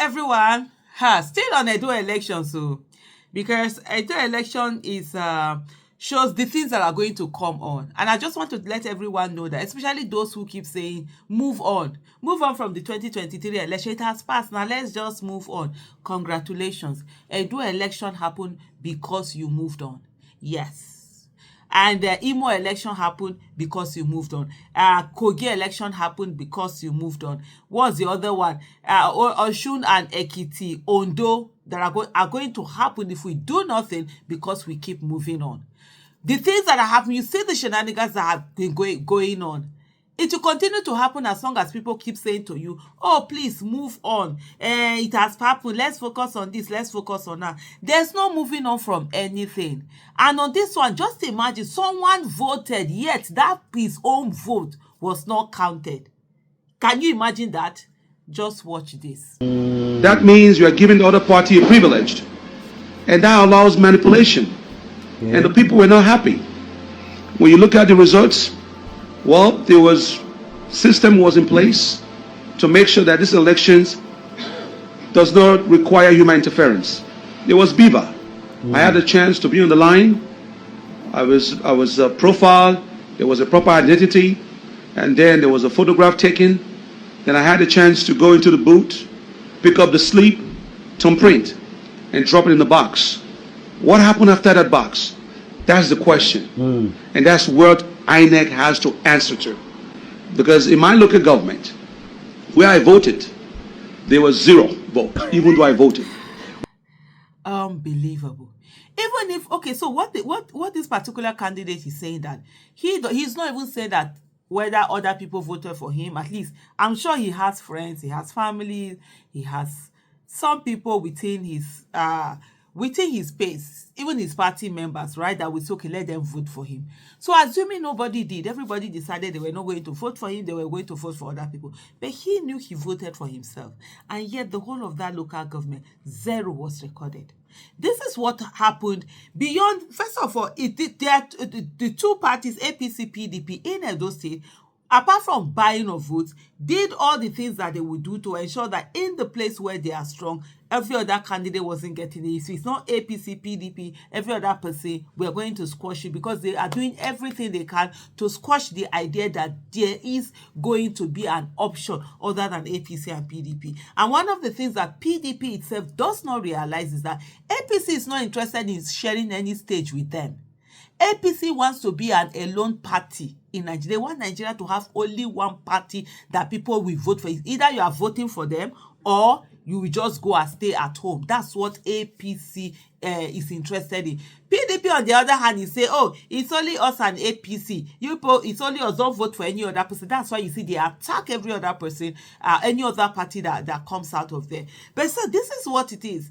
everyone. Still on Edo election, so because Edo election is shows the things that are going to come on, and I just want to let everyone know that, especially those who keep saying move on from the 2023 election. It has passed now. Let's just move on. Congratulations, Edo election happened because you moved on. Yes. And the Imo election happened because you moved on. Kogi election happened because you moved on. What's the other one? Oshun and Ekiti, Ondo, that are going to happen if we do nothing because we keep moving on. The things that are happening, you see the shenanigans that have been going on. It will continue to happen as long as people keep saying to you, oh, please move on. It has happened. Let's focus on this. Let's focus on that. There's no moving on from anything. And on this one, just imagine someone voted, yet that his own vote was not counted. Can you imagine that? Just watch this. That means you are giving the other party a privilege. And that allows manipulation. Yeah. And the people were not happy. When you look at the results, well, there was system was in place to make sure that this elections does not require human interference. There was Beaver. I had a chance to be on the line. I was profiled. There was a proper identity, and then there was a photograph taken. Then I had a chance to go into the booth, pick up the slip, thumbprint, and drop it in the box. What happened after that box? That's the question, and that's what INEC has to answer to. Because in my local government, where I voted, there was 0 vote, even though I voted. Unbelievable. Even if, okay, so what this particular candidate is saying, that he's not even saying that whether other people voted for him. At least I'm sure he has friends, he has family, he has some people within his space, even his party members, right, that would say, okay, let them vote for him. So assuming nobody did, everybody decided they were not going to vote for him, they were going to vote for other people. But he knew he voted for himself. And yet the whole of that local government, 0 was recorded. This is what happened beyond, first of all, the two parties, APC, PDP in Edo State, apart from buying of votes, did all the things that they would do to ensure that in the place where they are strong, every other candidate wasn't getting it. So it's not APC, PDP, every other person, we're going to squash it, because they are doing everything they can to squash the idea that there is going to be an option other than APC and PDP. And one of the things that PDP itself does not realize is that APC is not interested in sharing any stage with them. APC wants to be an alone party in Nigeria. They want Nigeria to have only one party that people will vote for. Either you are voting for them or you will just go and stay at home. That's what APC is interested in. PDP, on the other hand, is say, oh, it's only us and APC. It's only us, don't vote for any other person. That's why you see they attack every other person, any other party that comes out of there. But so this is what it is.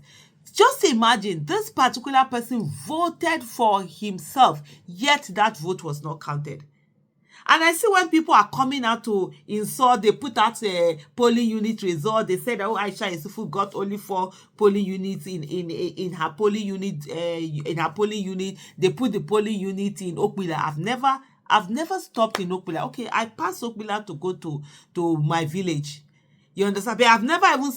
Just imagine this particular person voted for himself, yet that vote was not counted. And I see when people are coming out to insult, they put out a polling unit result. They said, oh, Aisha Yusufu got only 4 polling units in her polling unit. They put the polling unit in Okbila. I've never stopped in Okbila. Okay, I pass Okbila to go to my village. You understand? But I've never even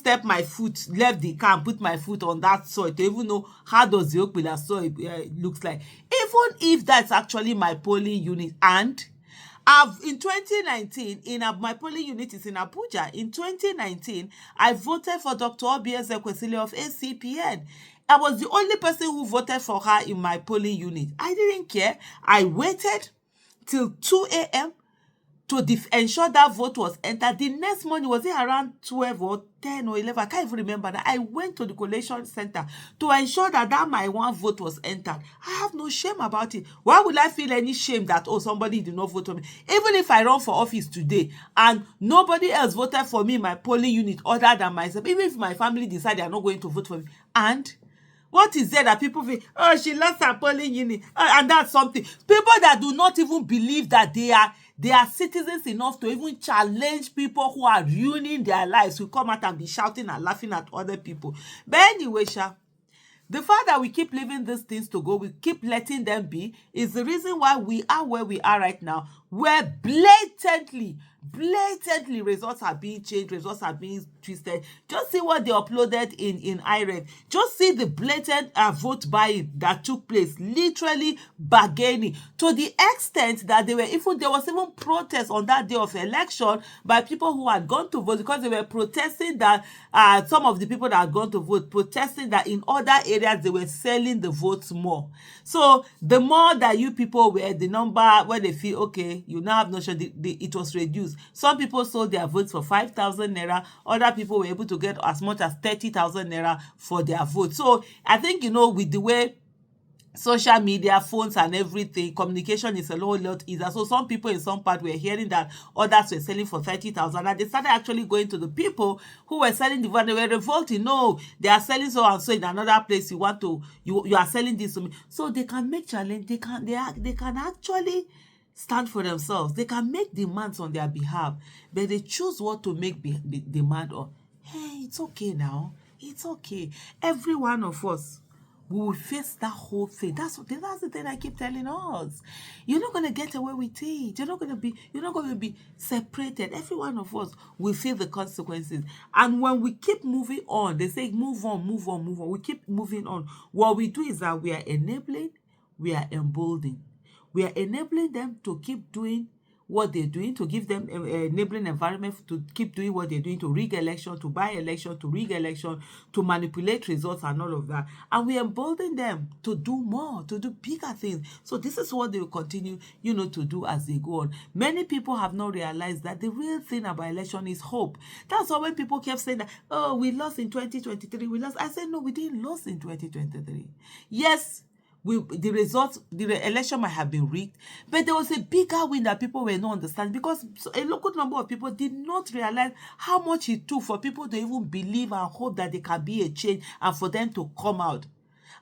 left the car and put my foot on that soil to even know how does the Okbila soil looks like. Even if that's actually my polling unit. And in 2019, my polling unit is in Abuja. In 2019, I voted for Dr. Obieze Kwesili of ACPN. I was the only person who voted for her in my polling unit. I didn't care. I waited till 2 a.m. to ensure that vote was entered. The next morning, was it around 12 or 10 or 11? I can't even remember that. I went to the collation center to ensure that my one vote was entered. I have no shame about it. Why would I feel any shame that, oh, somebody did not vote for me? Even if I run for office today and nobody else voted for me in my polling unit other than myself, even if my family decide they are not going to vote for me, and what is there that people feel, oh, she lost her polling unit, and that's something. People that do not even believe that they are citizens enough to even challenge people who are ruining their lives, who come out and be shouting and laughing at other people. But anyway, the fact that we keep leaving these things to go, we keep letting them be, is the reason why we are where we are right now. where blatantly results are being changed, results are being twisted. Just see what they uploaded in IREV. Just see the blatant vote buying that took place, literally bargaining, to the extent that there was even protests on that day of election by people who had gone to vote, because they were protesting that some of the people that had gone to vote protesting that in other areas they were selling the votes more. So the more that you people were, the number where they feel okay, you now have notion it was reduced. Some people sold their votes for 5,000 naira. Other people were able to get as much as 30,000 naira for their vote. So I think, with the way social media, phones and everything, communication is a lot easier. So some people in some part were hearing that others were selling for 30,000, and they started actually going to the people who were selling the vote. They were revolting. No, they are selling so and so in another place. You are selling this to me. So they can make challenge. They can actually stand for themselves. They can make demands on their behalf, but they choose what to make demand on. Hey, it's okay now. It's okay. Every one of us, we will face that whole thing. That's the thing I keep telling us. You're not gonna get away with it. You're not gonna be separated. Every one of us will feel the consequences. And when we keep moving on, they say move on, move on, move on. We keep moving on. What we do is that we are enabling, we are emboldening. We are enabling them to keep doing what they're doing, to give them enabling environment to keep doing what they're doing, to rig election, to buy election, to rig election, to manipulate results and all of that. And we embolden them to do more, to do bigger things. So this is what they will continue, to do as they go on. Many people have not realized that the real thing about election is hope. That's why when people kept saying that, oh, we lost in 2023, we lost. I said, no, we didn't lose in 2023. Yes, the election might have been rigged, but there was a bigger win that people were not understanding, because a local number of people did not realize how much it took for people to even believe and hope that there can be a change and for them to come out.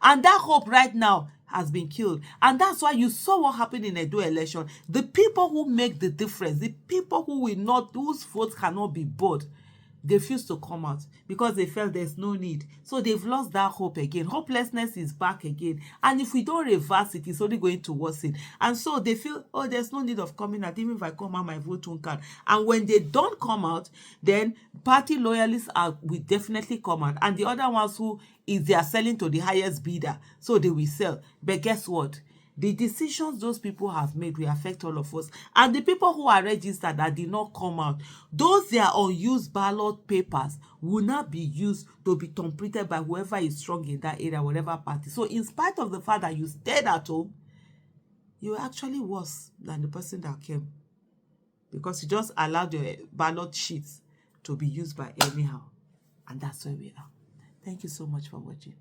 And that hope right now has been killed. And that's why you saw what happened in Edo election. The people who make the difference, the people whose votes cannot be bought, they refuse to come out because they felt there's no need. So they've lost that hope again. Hopelessness is back again. And if we don't reverse it, it's only going to worsen. And so they feel, oh, there's no need of coming out. Even if I come out, my vote won't count. And when they don't come out, then party loyalists will definitely come out. And the other ones they are selling to the highest bidder, so they will sell. But guess what? The decisions those people have made will affect all of us. And the people who are registered that did not come out, those their unused ballot papers will not be used to be completed by whoever is strong in that area, whatever party. So in spite of the fact that you stayed at home, you're actually worse than the person that came, because you just allowed your ballot sheets to be used by anyhow. And that's where we are. Thank you so much for watching.